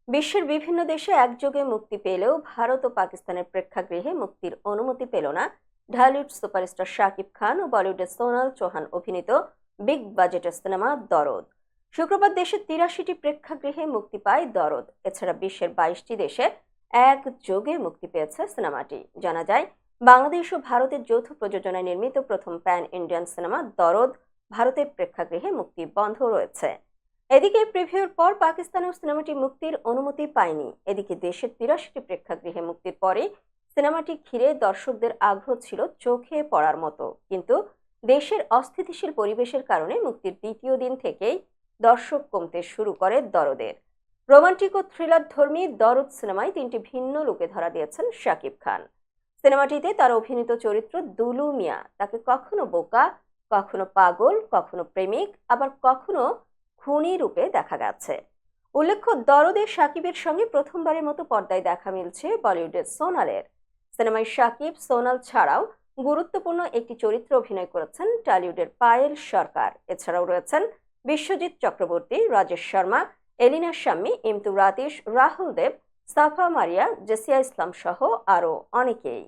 বিশ্বের বিভিন্ন দেশে একযোগে মুক্তি পেলেও ভারত ও পাকিস্তানের প্রেক্ষাগৃহে মুক্তির অনুমতি পেল না ঢালিউড সুপারস্টার শাকিব খান ও বলিউডের সোনাল চৌহান অভিনীত বিগ বাজেটের সিনেমা দরদ। শুক্রবার দেশের ৮৩টি প্রেক্ষাগৃহে মুক্তি পায় দরদ। এছাড়া বিশ্বের ২২টি দেশে একযোগে মুক্তি পেয়েছে সিনেমাটি। জানা যায়, বাংলাদেশ ও ভারতের যৌথ প্রযোজনায় নির্মিত প্রথম প্যান ইন্ডিয়ান সিনেমা দরদ ভারতের প্রেক্ষাগৃহে মুক্তি বন্ধ রয়েছে। এদিকে প্রিভিউর পর পাকিস্তানেও সিনেমাটি মুক্তির অনুমতি পায়নি। এদিকে দেশের ৮৩টি প্রেক্ষাগৃহে মুক্তির পরে সিনেমাটি ঘিরে দর্শকদের আগ্রহ ছিল চোখে পড়ার মতো, কিন্তু দেশের অস্থিতিশীল পরিবেশের কারণে মুক্তির দ্বিতীয় দিন থেকেই দর্শক কমতে শুরু করে দরদের। রোমান্টিক ও থ্রিলার ধর্মী দরদ সিনেমায় ৩টি ভিন্ন লুকে ধরা দিয়েছেন শাকিব খান। সিনেমাটিতে তার অভিনীত চরিত্র দুলু মিয়া তাকে কখনো বোকা, কখনো পাগল, কখনো প্রেমিক, আবার কখনো খুনি রূপে দেখা গেছে। উল্লেখ্য, দরদে শাকিবের সঙ্গে প্রথমবারের মতো পর্দায় দেখা মিলছে বলিউডের সোনালের। সিনেমায় শাকিব, সোনাল ছাড়াও গুরুত্বপূর্ণ একটি চরিত্র অভিনয় করেছেন টলিউডের পায়েল সরকার। এছাড়াও রয়েছেন বিশ্বজিৎ চক্রবর্তী, রাজেশ শর্মা, এলিনা শাম্মী, ইমতু রাতিশ, রাহুল দেব, সাফা মারিয়া, জেসিয়া ইসলাম সহ আরও অনেকেই।